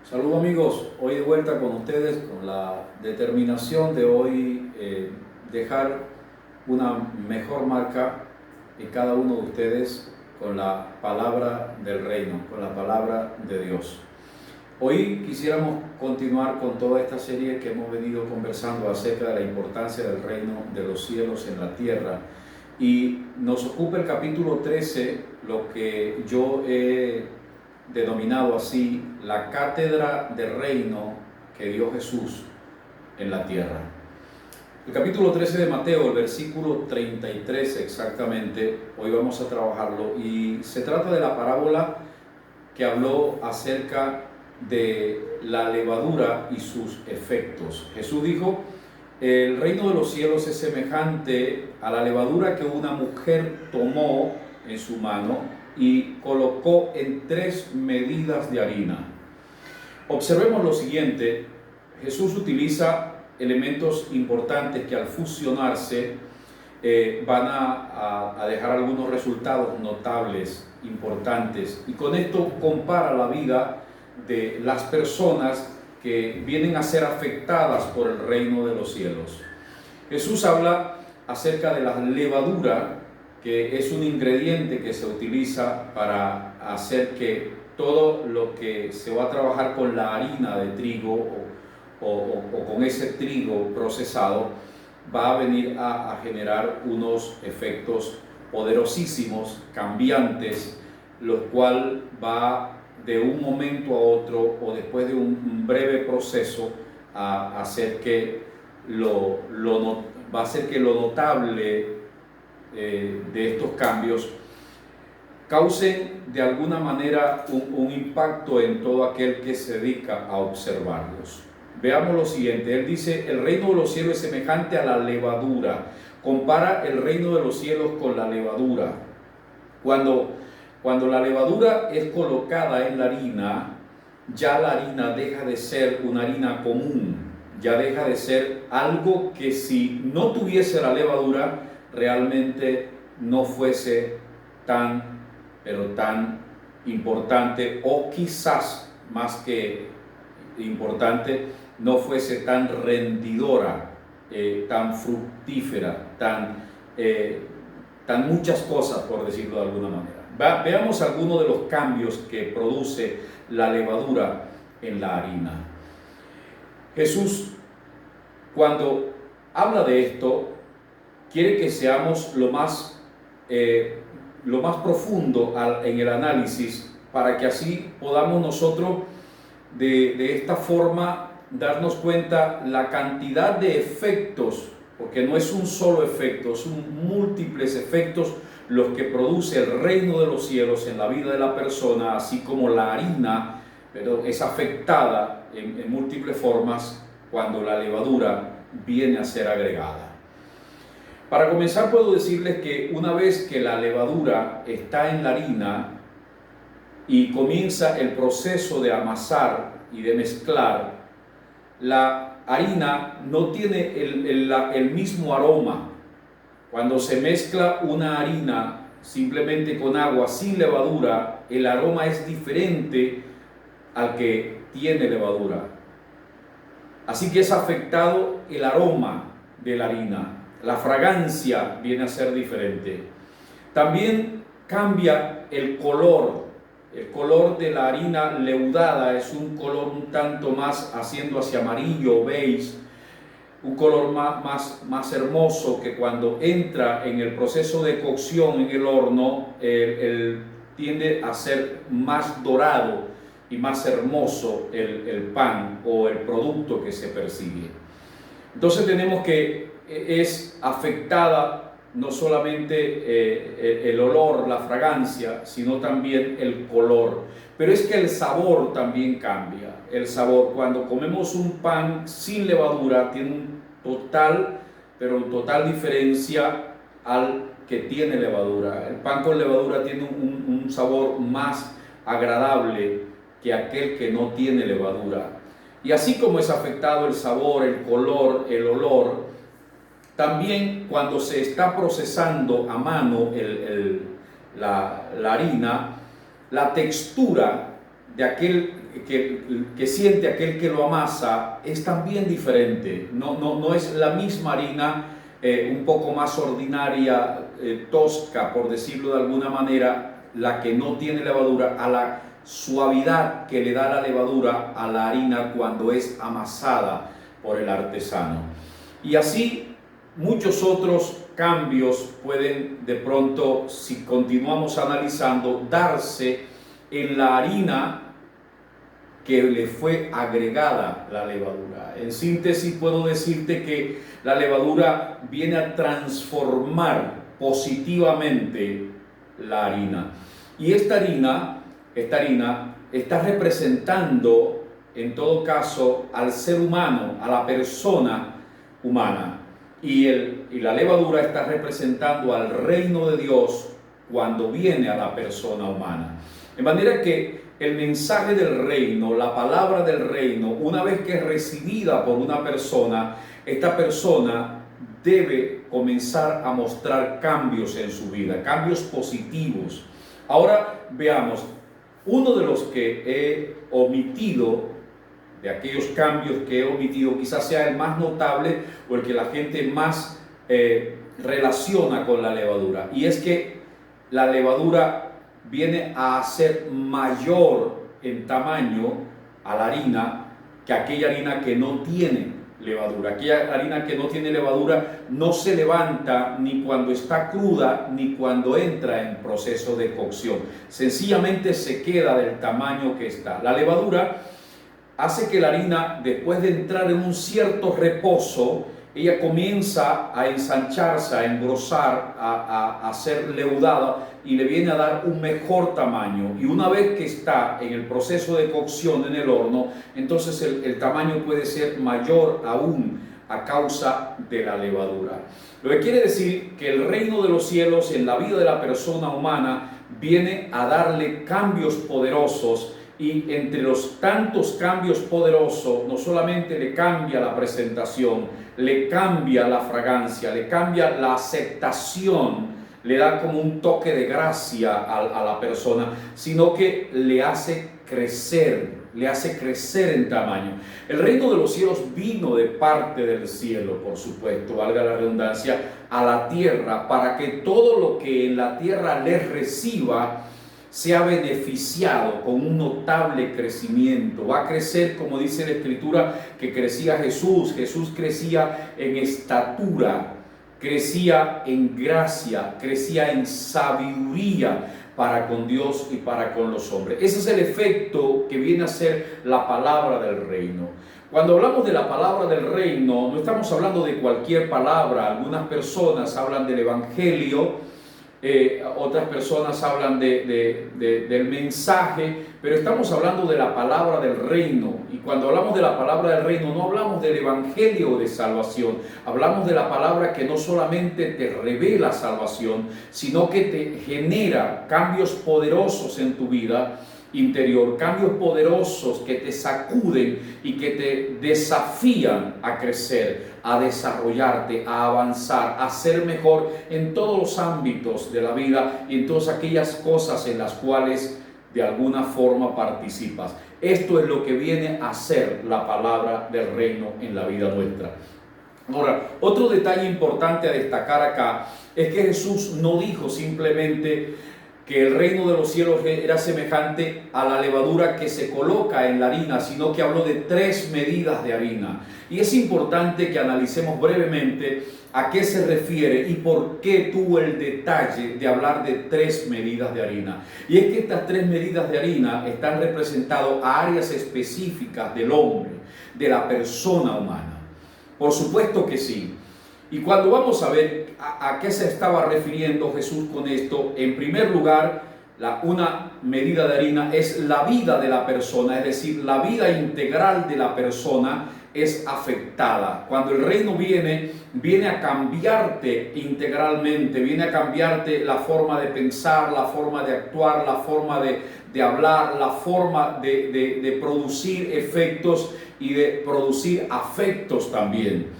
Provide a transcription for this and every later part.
Saludos amigos, hoy de vuelta con ustedes con la determinación de hoy dejar una mejor marca en cada uno de ustedes con la palabra del reino, con la palabra de Dios. Hoy quisiéramos continuar con toda esta serie que hemos venido conversando acerca de la importancia del reino de los cielos en la tierra, y nos ocupa el capítulo 13, lo que yo he denominado así la cátedra de reino que dio Jesús en la tierra. El capítulo 13 de Mateo, el versículo 33 exactamente, hoy vamos a trabajarlo, y se trata de la parábola que habló acerca de la levadura y sus efectos. Jesús dijo: el reino de los cielos es semejante a la levadura que una mujer tomó en su mano y colocó en 3 medidas de harina. Observemos lo siguiente: Jesús utiliza elementos importantes que al fusionarse van a dejar algunos resultados notables, importantes, y con esto compara la vida de las personas que vienen a ser afectadas por el reino de los cielos. Jesús habla acerca de la levadura, que es un ingrediente que se utiliza para hacer que todo lo que se va a trabajar con la harina de trigo o con ese trigo procesado va a venir a generar unos efectos poderosísimos, cambiantes, lo cual va de un momento a otro o después de un breve proceso a hacer que va a hacer que lo notable de estos cambios causen de alguna manera un impacto en todo aquel que se dedica a observarlos. Veamos lo siguiente. Él dice: el reino de los cielos es semejante a la levadura. Compara el reino de los cielos con la levadura. Cuando la levadura es colocada en la harina, ya la harina deja de ser una harina común, ya deja de ser algo que, si no tuviese la levadura, realmente no fuese pero tan importante, o quizás más que importante, no fuese tan rendidora, tan fructífera, tan muchas cosas, por decirlo de alguna manera. Veamos algunos de los cambios que produce la levadura en la harina. Jesús, cuando habla de esto, quiere que seamos lo más profundo en el análisis, para que así podamos nosotros de esta forma darnos cuenta la cantidad de efectos, porque no es un solo efecto, son múltiples efectos los que produce el reino de los cielos en la vida de la persona, así como la harina, pero es afectada en múltiples formas cuando la levadura viene a ser agregada. Para comenzar, puedo decirles que una vez que la levadura está en la harina y comienza el proceso de amasar y de mezclar, la harina no tiene el mismo aroma. Cuando se mezcla una harina simplemente con agua, sin levadura, el aroma es diferente al que tiene levadura. Así que es afectado el aroma de la harina. La fragancia viene a ser diferente. También cambia el color. El color de la harina leudada es un color un tanto más haciendo hacia amarillo o beige, un color más hermoso, que cuando entra en el proceso de cocción en el horno, tiende a ser más dorado y más hermoso el pan o el producto que se persigue. Entonces tenemos que es afectada no solamente el olor, la fragancia, sino también el color. Pero es que el sabor también cambia. El sabor, cuando comemos un pan sin levadura, tiene total diferencia al que tiene levadura. El pan con levadura tiene un sabor más agradable que aquel que no tiene levadura. Y así como es afectado el sabor, el color, el olor, también cuando se está procesando a mano la harina, la textura de aquel que siente aquel que lo amasa es también diferente. No es la misma harina, un poco más ordinaria, tosca, por decirlo de alguna manera, la que no tiene levadura, a la suavidad que le da la levadura a la harina cuando es amasada por el artesano. Y así muchos otros cambios pueden de pronto, si continuamos analizando, darse en la harina que le fue agregada la levadura. En síntesis puedo decirte que la levadura viene a transformar positivamente la harina. Y esta harina está representando en todo caso al ser humano, a la persona humana. Y la levadura está representando al reino de Dios cuando viene a la persona humana. De manera que el mensaje del reino, la palabra del reino, una vez que es recibida por una persona, esta persona debe comenzar a mostrar cambios en su vida, cambios positivos. Ahora veamos, uno de los que he omitido, de aquellos cambios que he omitido, quizás sea el más notable o el que la gente más relaciona con la levadura, y es que la levadura viene a ser mayor en tamaño a la harina que aquella harina que no tiene levadura. Aquella harina que no tiene levadura no se levanta ni cuando está cruda ni cuando entra en proceso de cocción. Sencillamente se queda del tamaño que está. La levadura hace que la harina, después de entrar en un cierto reposo, ella comienza a ensancharse, a engrosar, a ser leudada, y le viene a dar un mejor tamaño. Y una vez que está en el proceso de cocción en el horno, entonces el tamaño puede ser mayor aún a causa de la levadura. Lo que quiere decir que el reino de los cielos en la vida de la persona humana viene a darle cambios poderosos. Y entre los tantos cambios poderosos, no solamente le cambia la presentación, le cambia la fragancia, le cambia la aceptación, le da como un toque de gracia a la persona, sino que le hace crecer en tamaño. El reino de los cielos vino de parte del cielo, por supuesto, valga la redundancia, a la tierra, para que todo lo que en la tierra le reciba sea beneficiado con un notable crecimiento. Va a crecer, como dice la Escritura, que crecía Jesús. Jesús crecía en estatura, crecía en gracia, crecía en sabiduría para con Dios y para con los hombres. Ese es el efecto que viene a ser la palabra del reino. Cuando hablamos de la palabra del reino, no estamos hablando de cualquier palabra. Algunas personas hablan del evangelio, otras personas hablan del mensaje, pero estamos hablando de la palabra del reino. Y cuando hablamos de la palabra del reino, no hablamos del evangelio de salvación, hablamos de la palabra que no solamente te revela salvación, sino que te genera cambios poderosos en tu vida interior, cambios poderosos que te sacuden y que te desafían a crecer, a desarrollarte, a avanzar, a ser mejor en todos los ámbitos de la vida y en todas aquellas cosas en las cuales de alguna forma participas. Esto es lo que viene a ser la palabra del reino en la vida nuestra. Ahora, otro detalle importante a destacar acá es que Jesús no dijo simplemente que el reino de los cielos era semejante a la levadura que se coloca en la harina, sino que habló de 3 medidas de harina. Y es importante que analicemos brevemente a qué se refiere y por qué tuvo el detalle de hablar de 3 medidas de harina. Y es que estas 3 medidas de harina están representadas a áreas específicas del hombre, de la persona humana. Por supuesto que sí. Y cuando vamos a ver a qué se estaba refiriendo Jesús con esto, en primer lugar, una medida de harina es la vida de la persona, es decir, la vida integral de la persona es afectada. Cuando el reino viene a cambiarte integralmente, viene a cambiarte la forma de pensar, la forma de actuar, la forma de hablar, la forma de producir efectos y de producir afectos también.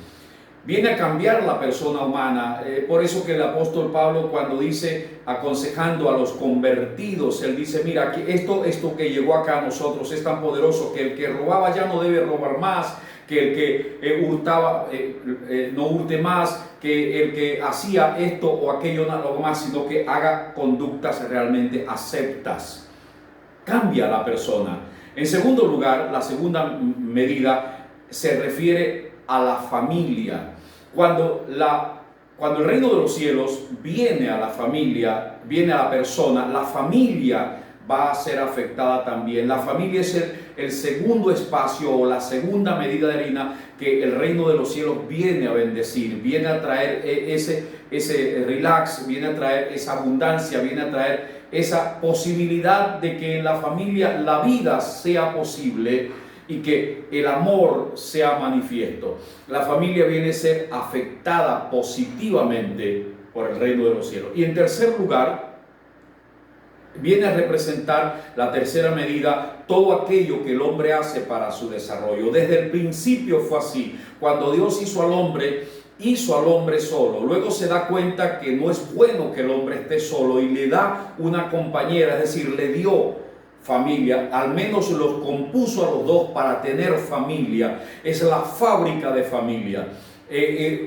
viene a cambiar la persona humana. Por eso que el apóstol Pablo, cuando dice, aconsejando a los convertidos, él dice, mira, que esto que llegó acá a nosotros es tan poderoso que el que robaba ya no debe robar más, que el que hurtaba no hurte más, que el que hacía esto o aquello no haga más, sino que haga conductas realmente aceptas. Cambia la persona. En segundo lugar, la segunda medida se refiere a la familia. Cuando el reino de los cielos viene a la familia, viene a la persona, la familia va a ser afectada también. La familia es el segundo espacio o la segunda medida de harina que el reino de los cielos viene a bendecir, viene a traer ese relax, viene a traer esa abundancia, viene a traer esa posibilidad de que en la familia la vida sea posible y que el amor sea manifiesto. La familia viene a ser afectada positivamente por el reino de los cielos. Y en tercer lugar, viene a representar la tercera medida, todo aquello que el hombre hace para su desarrollo. Desde el principio fue así. Cuando Dios hizo al hombre solo. Luego se da cuenta que no es bueno que el hombre esté solo y le da una compañera, es decir, le dio familia, al menos los compuso a los dos para tener familia. Es la fábrica de familia.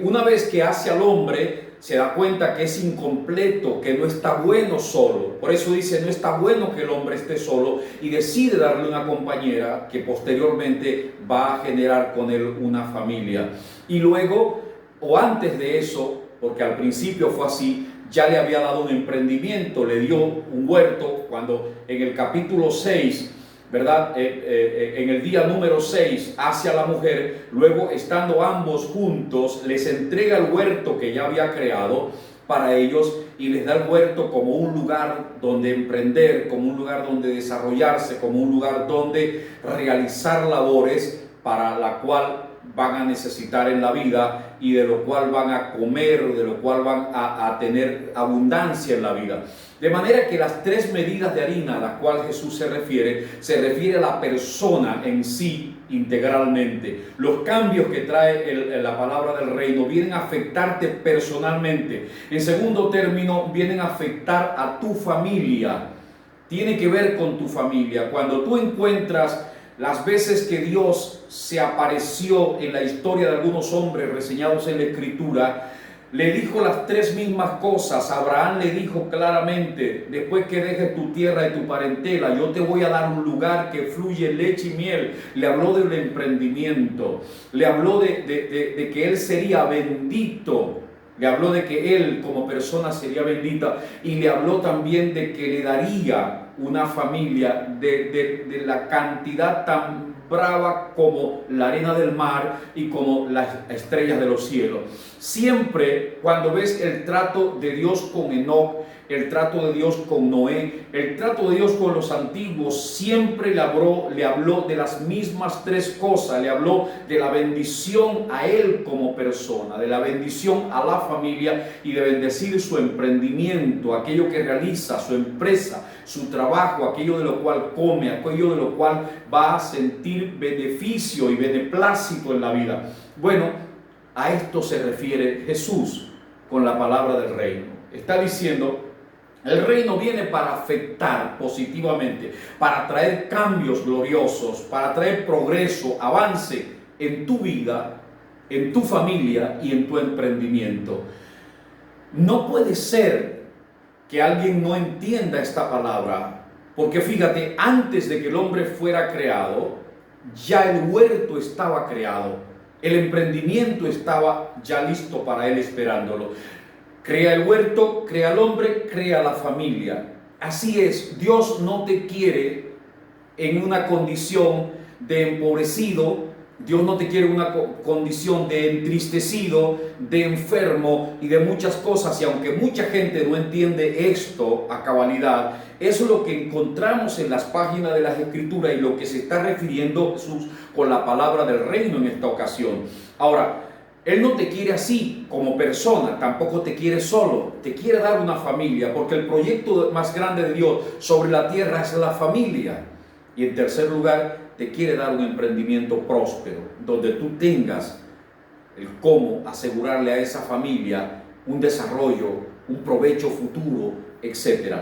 Una vez que hace al hombre, se da cuenta que es incompleto, que no está bueno solo. Por eso dice, no está bueno que el hombre esté solo, y decide darle una compañera que posteriormente va a generar con él una familia. Y luego, o antes de eso, porque al principio fue así, ya le había dado un emprendimiento, le dio un huerto, cuando en el capítulo 6, ¿verdad? En el día número 6 hacia la mujer, luego estando ambos juntos, les entrega el huerto que ya había creado para ellos y les da el huerto como un lugar donde emprender, como un lugar donde desarrollarse, como un lugar donde realizar labores para la cual van a necesitar en la vida y de lo cual van a comer, de lo cual van a tener abundancia en la vida. De manera que las tres medidas de harina a las cuales Jesús se refiere a la persona en sí integralmente. Los cambios que trae la palabra del reino vienen a afectarte personalmente. En segundo término, vienen a afectar a tu familia. Tiene que ver con tu familia. Cuando tú encuentras las veces que Dios se apareció en la historia de algunos hombres reseñados en la Escritura, le dijo las tres mismas cosas. Abraham le dijo claramente, después que dejes tu tierra y tu parentela, yo te voy a dar un lugar que fluye leche y miel. Le habló del emprendimiento, le habló de que él sería bendito, le habló de que él como persona sería bendita, y le habló también de que le daría una familia de la cantidad tan brava como la arena del mar y como las estrellas de los cielos. Siempre cuando ves el trato de Dios con Enoc, el trato de Dios con Noé, el trato de Dios con los antiguos, siempre le habló de las mismas tres cosas. Le habló de la bendición a él como persona, de la bendición a la familia y de bendecir su emprendimiento, aquello que realiza, su empresa, su trabajo, aquello de lo cual come, aquello de lo cual va a sentir beneficio y beneplácito en la vida. Bueno, a esto se refiere Jesús con la palabra del reino. Está diciendo, el reino viene para afectar positivamente, para traer cambios gloriosos, para traer progreso, avance en tu vida, en tu familia y en tu emprendimiento. No puede ser que alguien no entienda esta palabra, porque fíjate, antes de que el hombre fuera creado, ya el huerto estaba creado, el emprendimiento estaba ya listo para él esperándolo. Crea el huerto, crea el hombre, crea la familia. Así es, Dios no te quiere en una condición de empobrecido, Dios no te quiere en una condición de entristecido, de enfermo y de muchas cosas. Y aunque mucha gente no entiende esto a cabalidad, eso es lo que encontramos en las páginas de las Escrituras y lo que se está refiriendo Jesús con la palabra del reino en esta ocasión. Ahora, Él no te quiere así como persona, tampoco te quiere solo, te quiere dar una familia, porque el proyecto más grande de Dios sobre la tierra es la familia. Y en tercer lugar, te quiere dar un emprendimiento próspero, donde tú tengas el cómo asegurarle a esa familia un desarrollo, un provecho futuro, etc.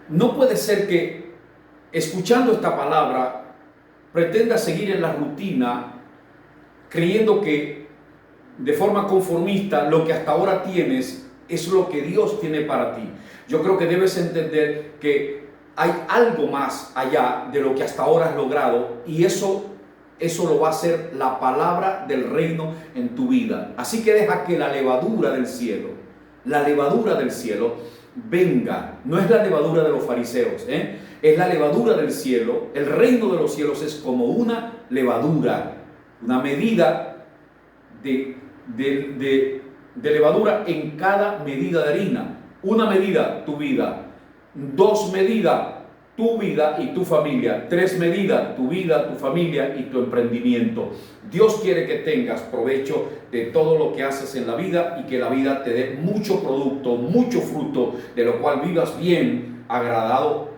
No puede ser que escuchando esta palabra pretenda seguir en la rutina creyendo que de forma conformista lo que hasta ahora tienes es lo que Dios tiene para ti. Yo creo que debes entender que hay algo más allá de lo que hasta ahora has logrado, y eso lo va a hacer la palabra del reino en tu vida. Así que deja que la levadura del cielo venga. No es la levadura de los fariseos, es la levadura del cielo. El reino de los cielos es como una levadura, una medida de levadura en cada medida de harina. Una medida, tu vida. 2 medidas, tu vida y tu familia. 3 medidas, tu vida, tu familia y tu emprendimiento. Dios quiere que tengas provecho de todo lo que haces en la vida y que la vida te dé mucho producto, mucho fruto, de lo cual vivas bien, agradado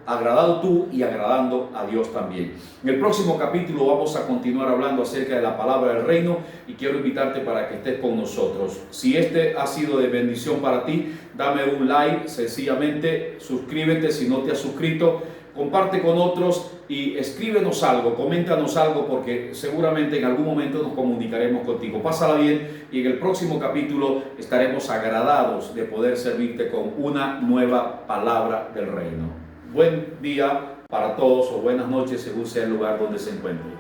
tú y agradando a Dios también. En el próximo capítulo vamos a continuar hablando acerca de la palabra del reino, y quiero invitarte para que estés con nosotros. Si este ha sido de bendición para ti, dame un like, sencillamente suscríbete si no te has suscrito, comparte con otros y escríbenos algo, coméntanos algo, porque seguramente en algún momento nos comunicaremos contigo. Pásala bien, y en el próximo capítulo estaremos agradados de poder servirte con una nueva palabra del reino. Buen día para todos, o buenas noches según sea el lugar donde se encuentren.